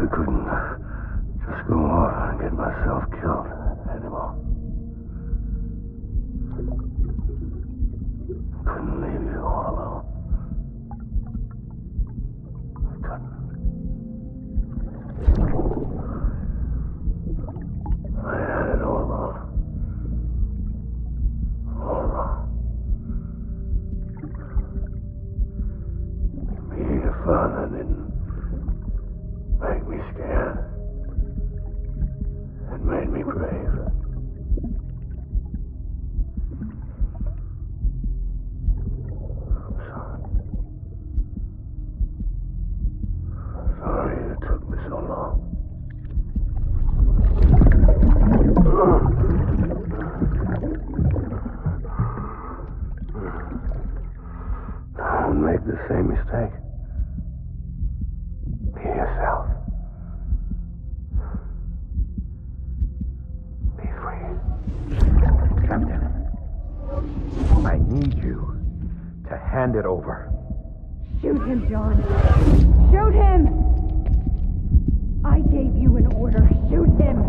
I couldn't just go off and get myself killed anymore. Couldn't leave you all alone. I couldn't. I had it all wrong. All wrong. Being a father didn't make me scared. It made me brave. I'm sorry. I'm sorry it took me so long. Don't make the same mistake. Be yourself. Be free. Captain, I need you to hand it over. Shoot him, John. Shoot him! I gave you an order. Shoot him!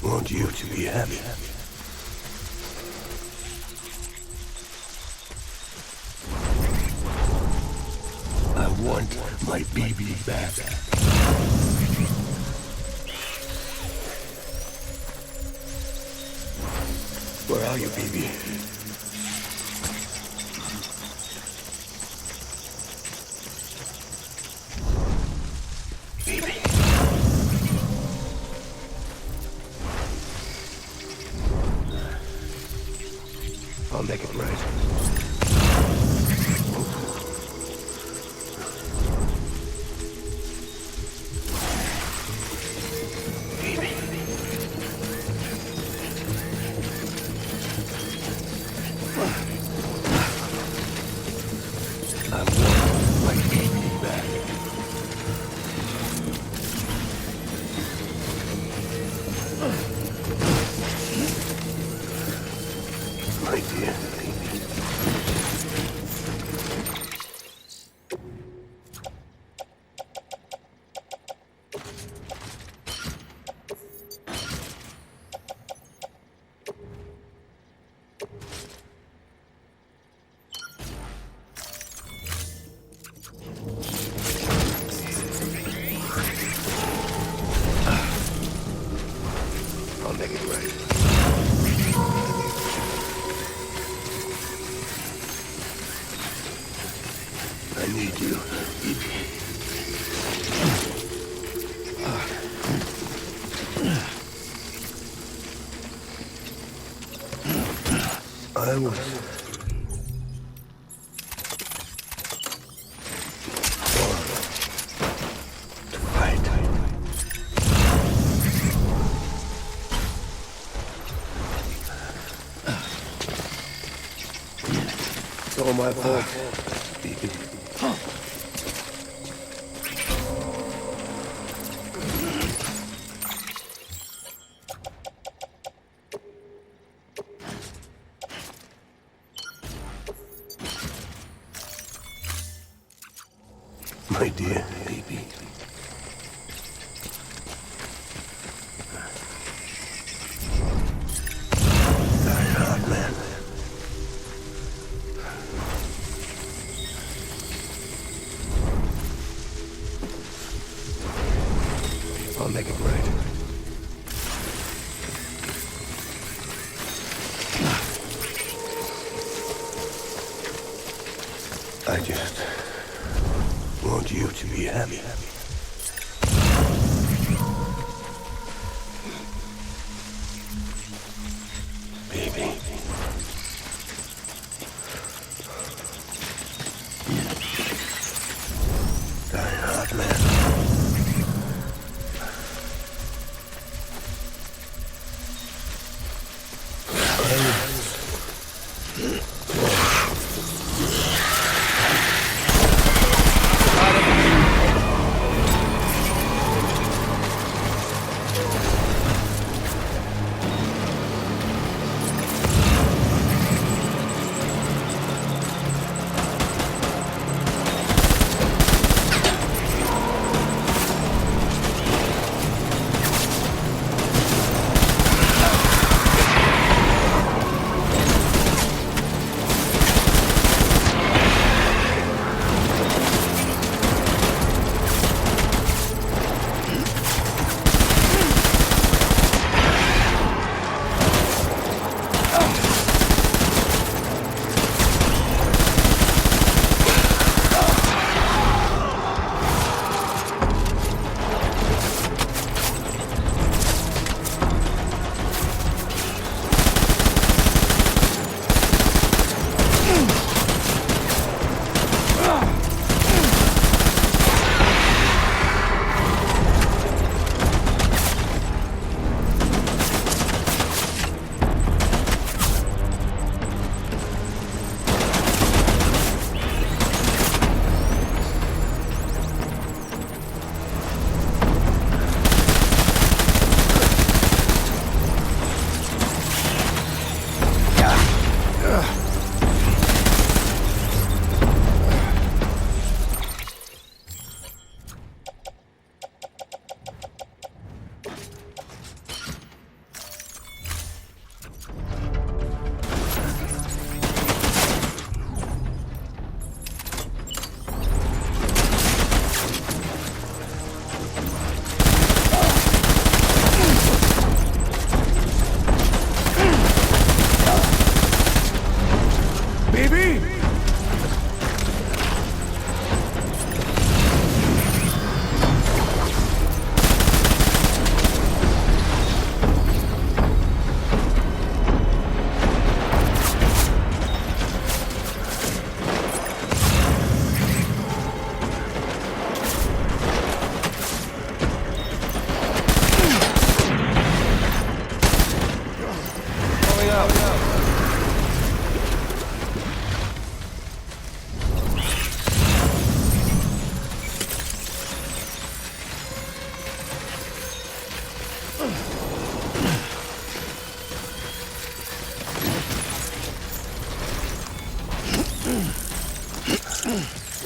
want you to be happy. I want my baby back. Where are you, baby? Baby. I'll make it right. I'll make it right. I need you, Evie. I was... It's all my fault. My dear baby. Die hard, man. I'll make it right. I just want you to be happy. Baby. Die hard, man.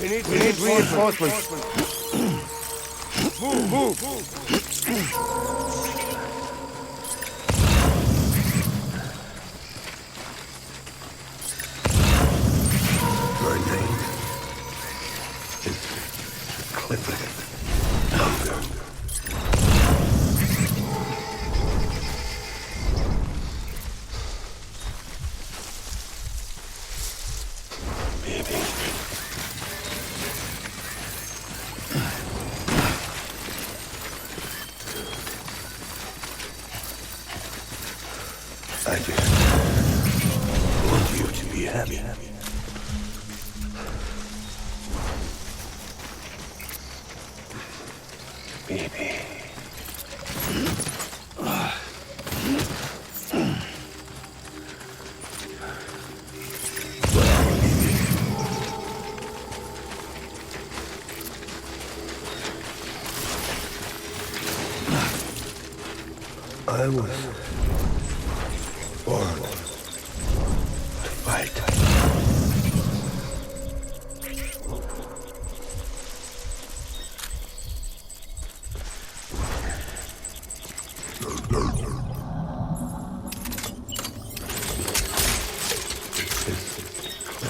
We need reinforcements. Move. Your name is Clifford Unger. Baby. I just want you to be happy. Baby. I was born to fight.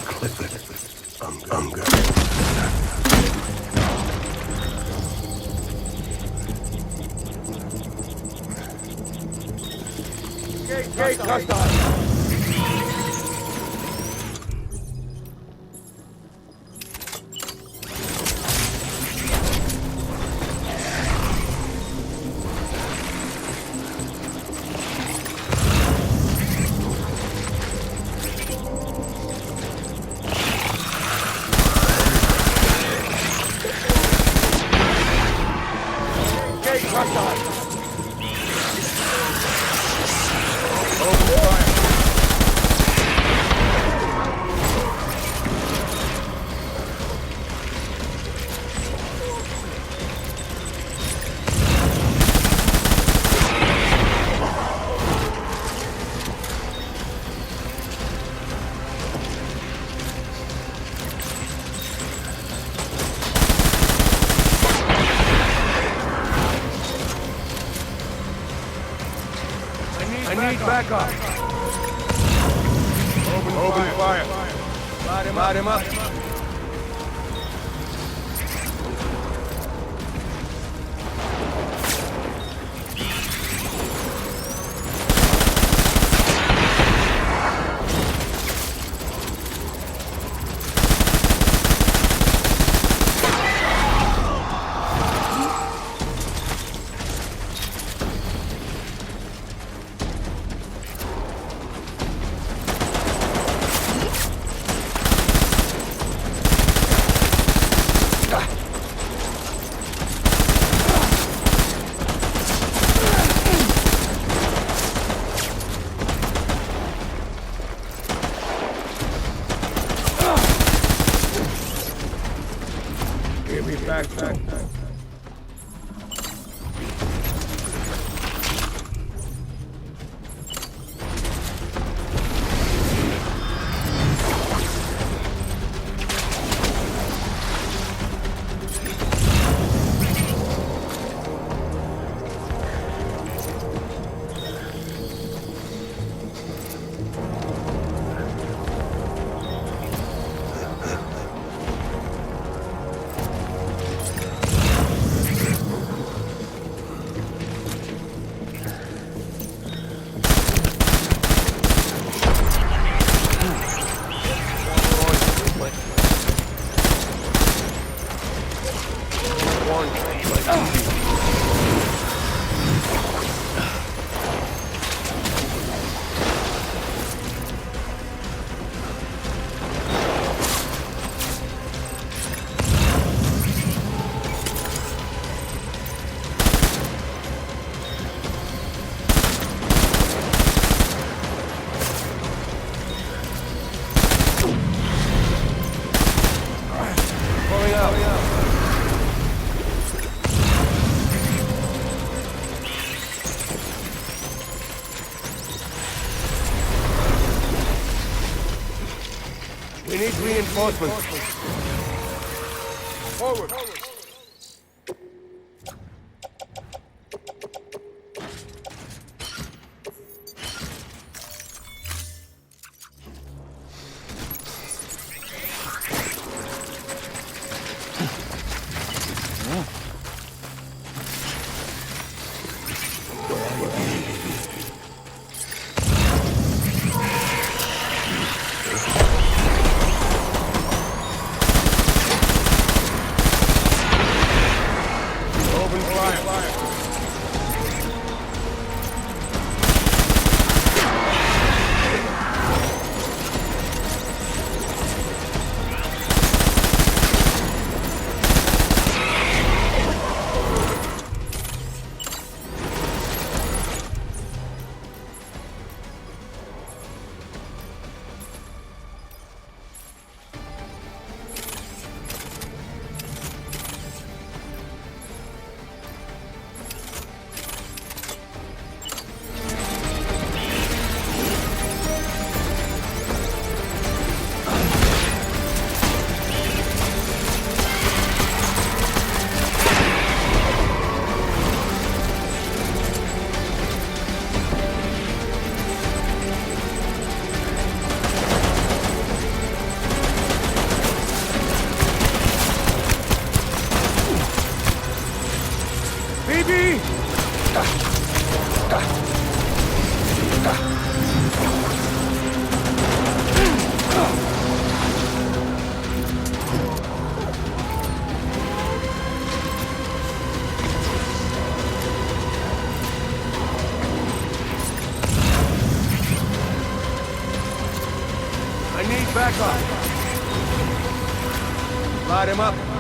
Clifford Unger. Gate hostile. Gate hostile. Open fire. I need backup. Open fire. Light him up. Give me back. We need reinforcements. Back up. Light him up.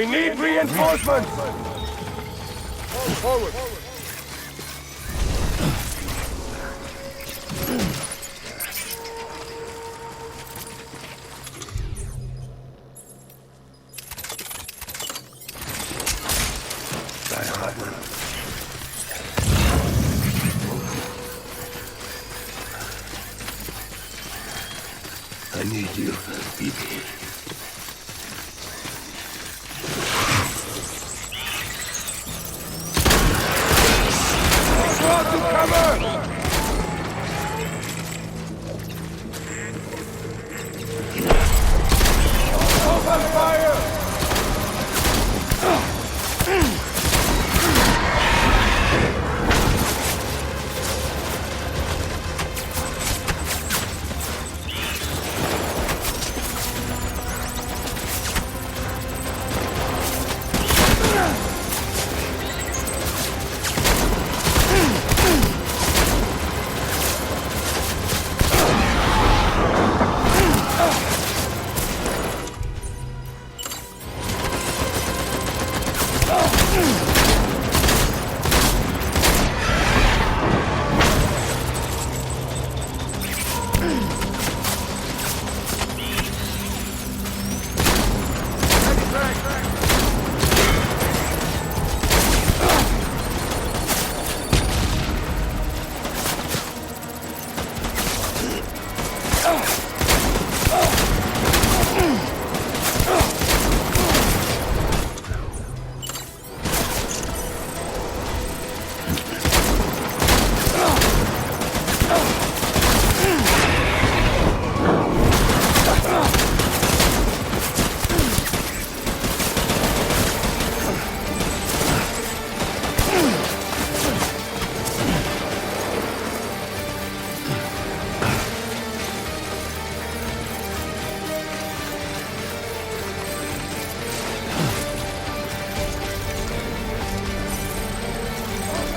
We need reinforcements! Forward! I need you, BB.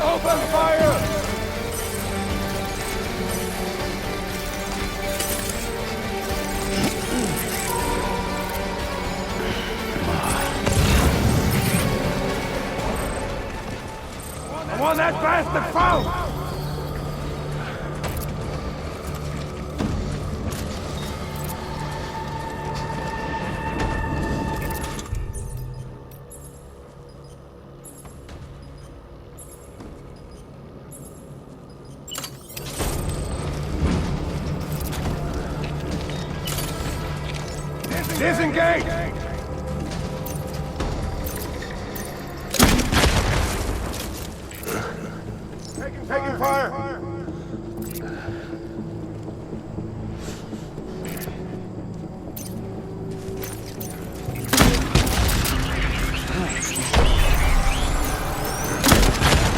Open fire! I want that bastard found! Disengage! Taking fire!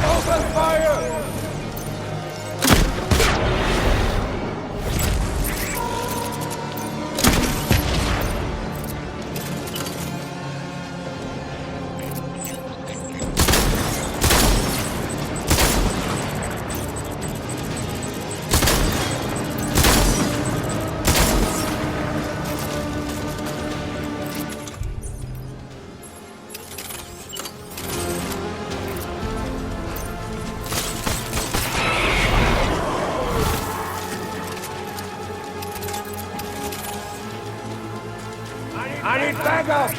Open fire! I need backup!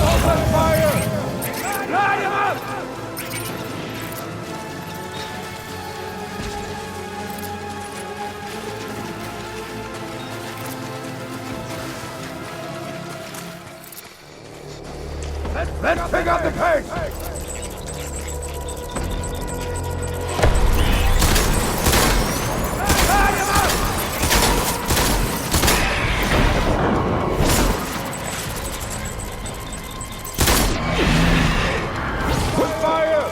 Open fire! Light him up! Let's pick up the pace! Light him up! Put fire!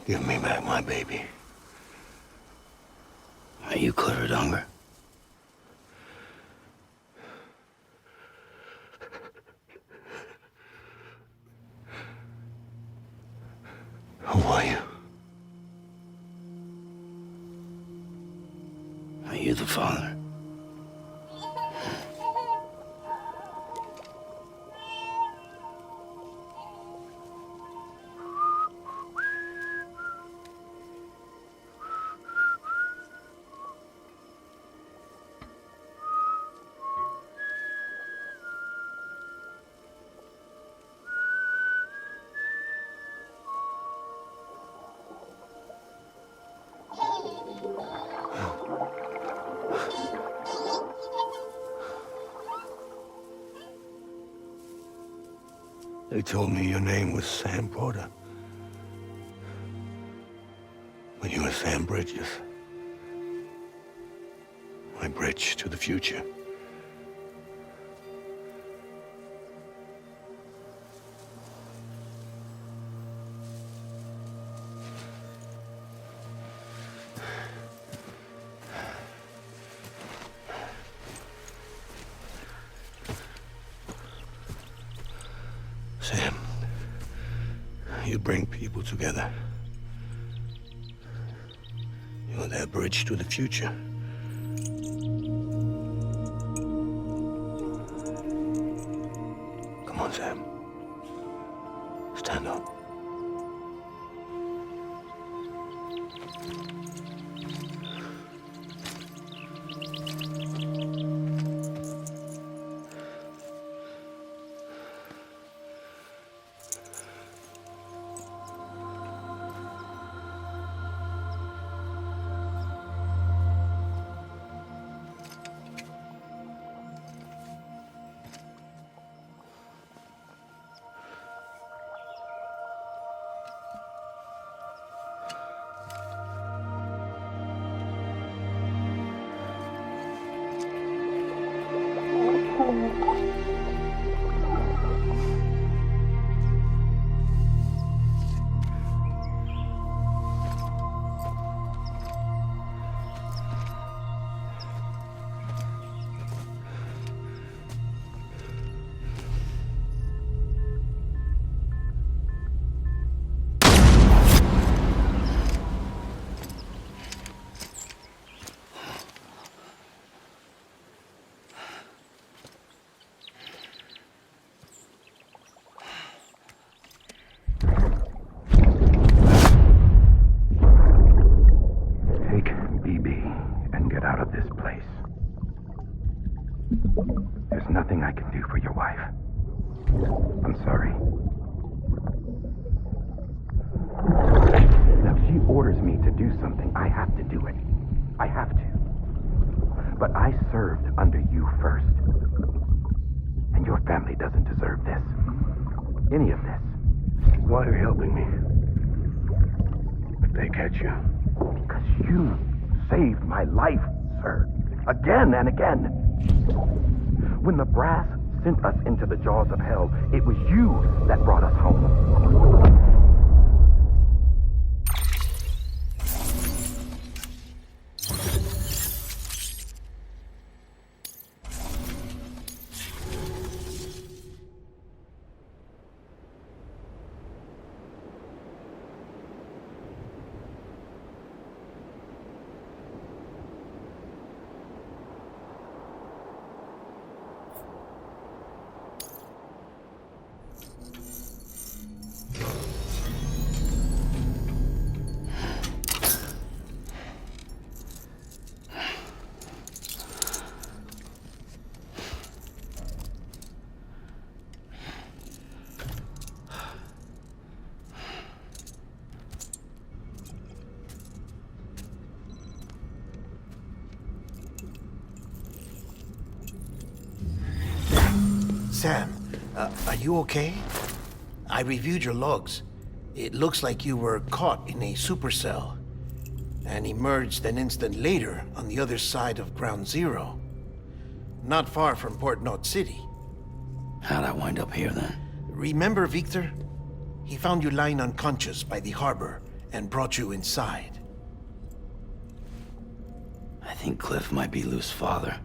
Give me back my baby. Are you cleared, Unger? Who are you? Are you the father? They told me your name was Sam Porter. But you were Sam Bridges. My bridge to the future. Sam, you bring people together. You're their bridge to the future. Come on, Sam. Stand up. There's nothing I can do for your wife. I'm sorry. Now, if she orders me to do something, I have to do it. I have to. But I served under you first. And your family doesn't deserve this. Any of this. Why are you helping me? If they catch you. Because you saved my life, sir. Again and again. When the brass sent us into the jaws of hell, it was you that brought us home. Sam, are you okay? I reviewed your logs. It looks like you were caught in a supercell and emerged an instant later on the other side of Ground Zero. Not far from Port Knot City. How'd I wind up here then? Remember Victor? He found you lying unconscious by the harbor and brought you inside. I think Cliff might be Lou's father.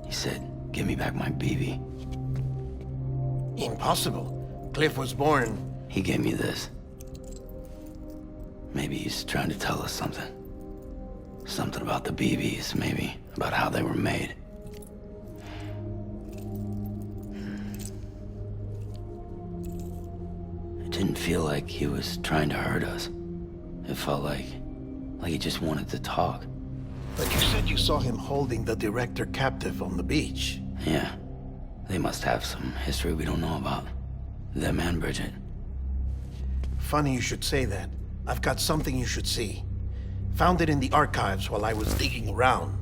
He said, give me back my BB. Impossible. Cliff was born... He gave me this. Maybe he's trying to tell us something. Something about the BBs, maybe. About how they were made. It didn't feel like he was trying to hurt us. It felt like he just wanted to talk. But you said you saw him holding the director captive on the beach. Yeah. They must have some history we don't know about. Them and Bridget. Funny you should say that. I've got something you should see. Found it in the archives while I was digging around.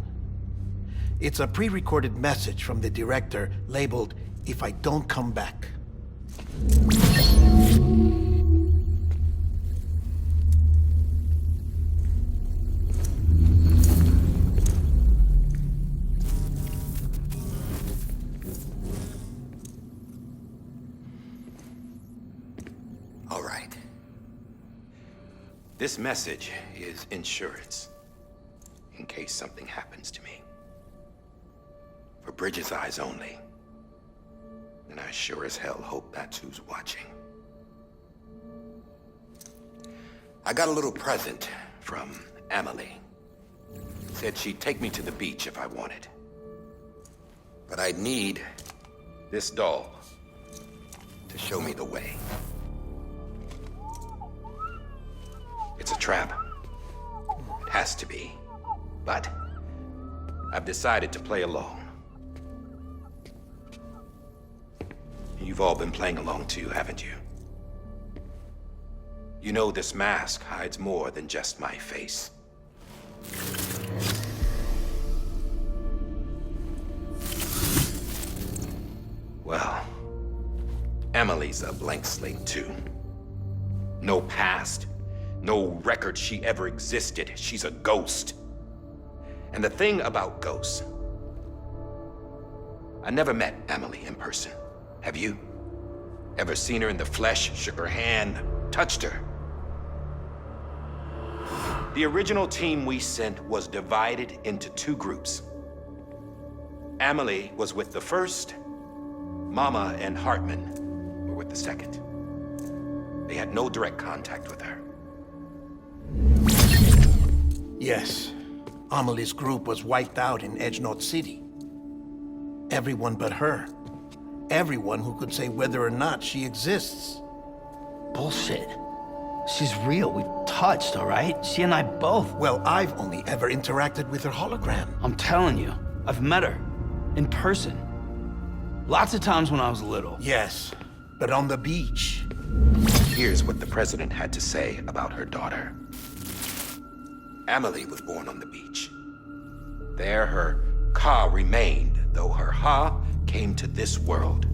It's a pre-recorded message from the director labeled, "If I don't come back." All right. This message is insurance, in case something happens to me. For Bridget's eyes only. And I sure as hell hope that's who's watching. I got a little present from Emily. Said she'd take me to the beach if I wanted. But I'd need this doll to show me the way. It's a trap. It has to be. But I've decided to play along. You've all been playing along too, haven't you? You know this mask hides more than just my face. Well, Emily's a blank slate too. No past. No record she ever existed. She's a ghost. And the thing about ghosts, I never met Emily in person. Have you? Ever seen her in the flesh, shook her hand, touched her? The original team we sent was divided into two groups. Emily was with the first. Mama and Hartman were with the second. They had no direct contact with her. Yes. Amelie's group was wiped out in Edgenorth City. Everyone but her. Everyone who could say whether or not she exists. Bullshit. She's real. We've touched, all right? She and I both. Well, I've only ever interacted with her hologram. I'm telling you, I've met her. In person. Lots of times when I was little. Yes, but on the beach. Here's what the president had to say about her daughter. Emily was born on the beach. There her Ka remained, though her Ha came to this world.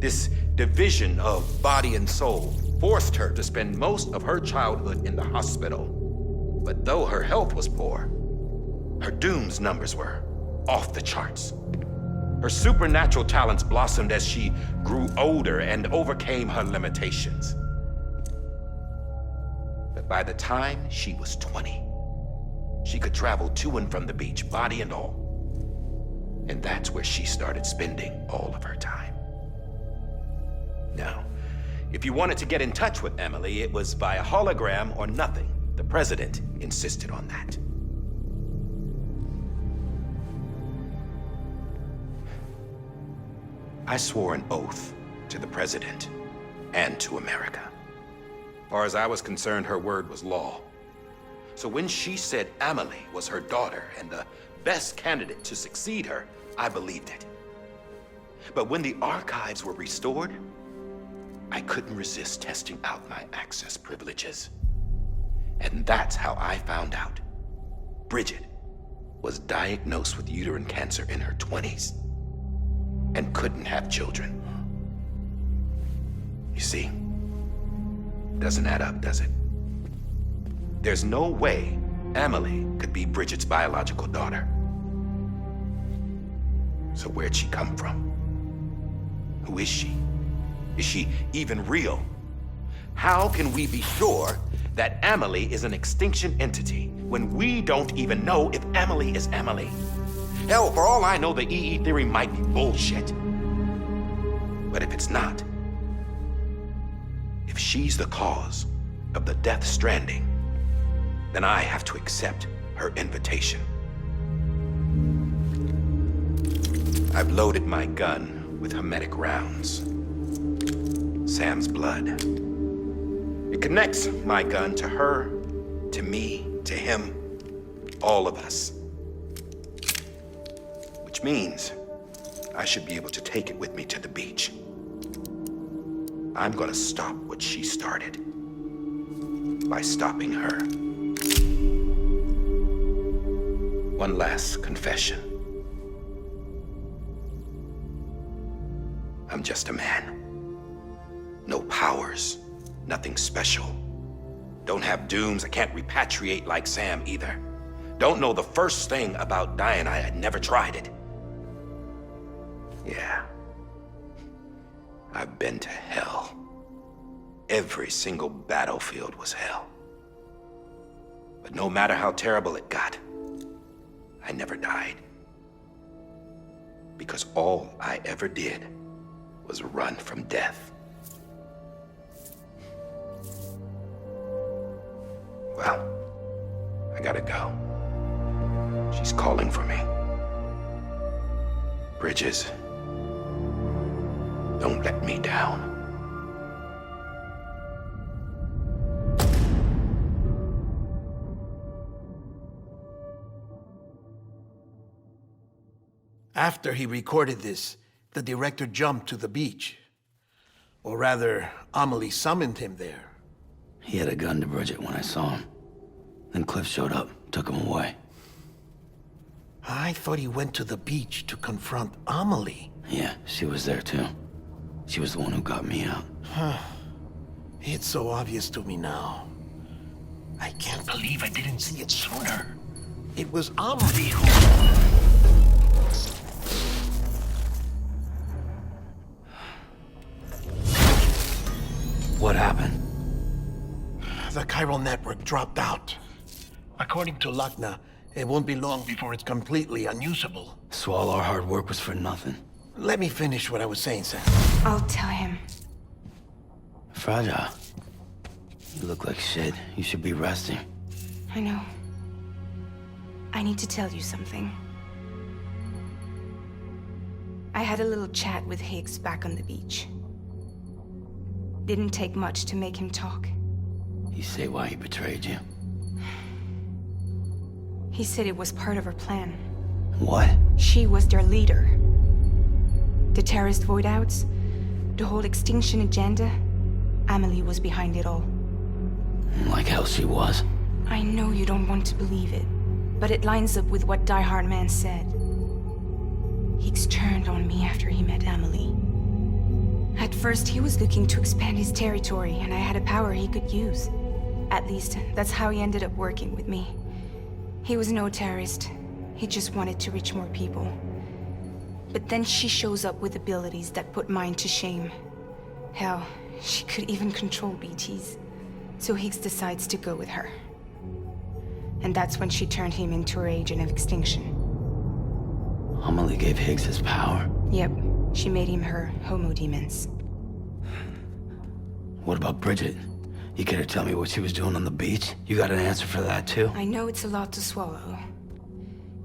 This division of body and soul forced her to spend most of her childhood in the hospital. But though her health was poor, her Doom's numbers were off the charts. Her supernatural talents blossomed as she grew older and overcame her limitations. But by the time she was 20, she could travel to and from the beach, body and all. And that's where she started spending all of her time. Now, if you wanted to get in touch with Emily, it was via hologram or nothing. The president insisted on that. I swore an oath to the president and to America. As far as I was concerned, her word was law. So when she said Emily was her daughter and the best candidate to succeed her, I believed it. But when the archives were restored, I couldn't resist testing out my access privileges. And that's how I found out Bridget was diagnosed with uterine cancer in her 20s and couldn't have children. You see, doesn't add up, does it? There's no way Emily could be Bridget's biological daughter. So where'd she come from? Who is she? Is she even real? How can we be sure that Amelie is an extinction entity when we don't even know if Amelie is Amelie. Hell, for all I know, the EE theory might be bullshit. But if it's not, if she's the cause of the Death Stranding, then I have to accept her invitation. I've loaded my gun with hermetic rounds. Sam's blood. It connects my gun to her, to me, to him, all of us. Which means I should be able to take it with me to the beach. I'm gonna stop what she started by stopping her. One last confession. I'm just a man. No powers, nothing special. Don't have dooms, I can't repatriate like Sam either. Don't know the first thing about dying, I had never tried it. Yeah. I've been to hell. Every single battlefield was hell. But no matter how terrible it got, I never died. Because all I ever did was run from death. Well, I gotta go. She's calling for me. Bridges, don't let me down. After he recorded this, the director jumped to the beach. Or rather, Amelie summoned him there. He had a gun to Bridget when I saw him. Then Cliff showed up, took him away. I thought he went to the beach to confront Amelie. Yeah, she was there too. She was the one who got me out. It's so obvious to me now. I can't believe I didn't see it sooner. It was Amelie who... What happened? The chiral network dropped out. According to Lachna, it won't be long before it's completely unusable. So all our hard work was for nothing. Let me finish what I was saying, Sam. I'll tell him. Fragile. You look like shit. You should be resting. I know. I need to tell you something. I had a little chat with Higgs back on the beach. Didn't take much to make him talk. You say why he betrayed you? He said it was part of her plan. What? She was their leader. The terrorist void-outs, the whole extinction agenda, Amelie was behind it all. Like hell she was. I know you don't want to believe it, but it lines up with what Die Hard Man said. Higgs turned on me after he met Amelie. At first, he was looking to expand his territory, and I had a power he could use. At least, that's how he ended up working with me. He was no terrorist. He just wanted to reach more people. But then she shows up with abilities that put mine to shame. Hell, she could even control BTs. So Higgs decides to go with her. And that's when she turned him into her agent of extinction. Amelie gave Higgs his power. Yep, she made him her homo demons. What about Bridget? You care to tell me what she was doing on the beach? You got an answer for that too? I know it's a lot to swallow.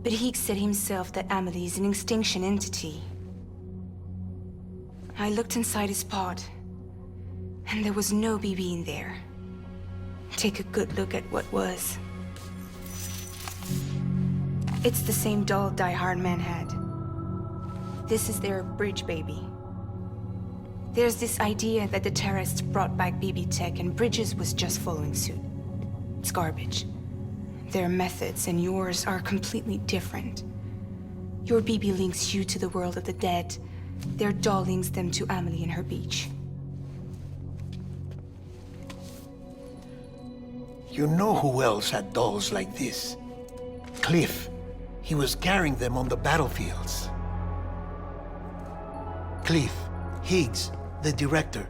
But Higgs said himself that Amelie is an extinction entity. I looked inside his pod, and there was no BB in there. Take a good look at what was. It's the same doll Die Hard Man had. This is their bridge baby. There's this idea that the terrorists brought back BB tech and Bridges was just following suit. It's garbage. Their methods and yours are completely different. Your BB links you to the world of the dead. Their doll links them to Amelie and her beach. You know who else had dolls like this? Cliff. He was carrying them on the battlefields. Cliff, Higgs, the director.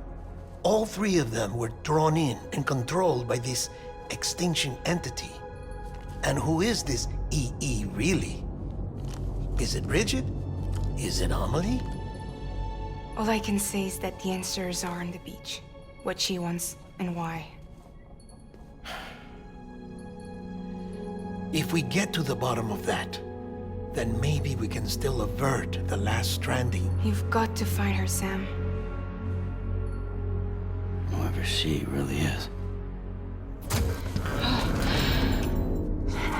All three of them were drawn in and controlled by this extinction entity. And who is this EE really? Is it Bridget? Is it Amelie? All I can say is that the answers are on the beach. What she wants and why. If we get to the bottom of that, then maybe we can still avert the last stranding. You've got to find her, Sam. Whoever she really is.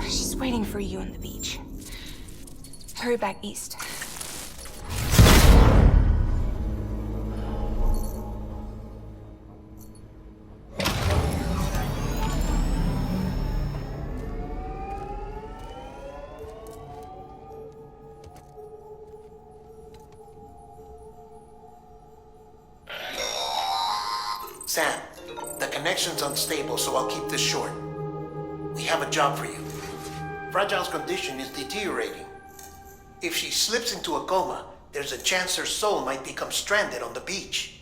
She's waiting for you on the beach. Hurry back east. Sam, the connection's unstable, so I'll keep this short. We have a job for you. Fragile's condition is deteriorating. If she slips into a coma, there's a chance her soul might become stranded on the beach.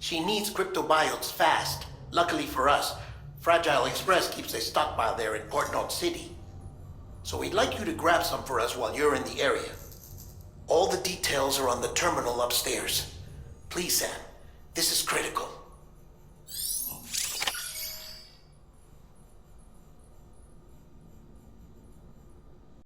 She needs cryptobiotes fast. Luckily for us, Fragile Express keeps a stockpile there in Port North City. So we'd like you to grab some for us while you're in the area. All the details are on the terminal upstairs. Please, Sam, this is critical.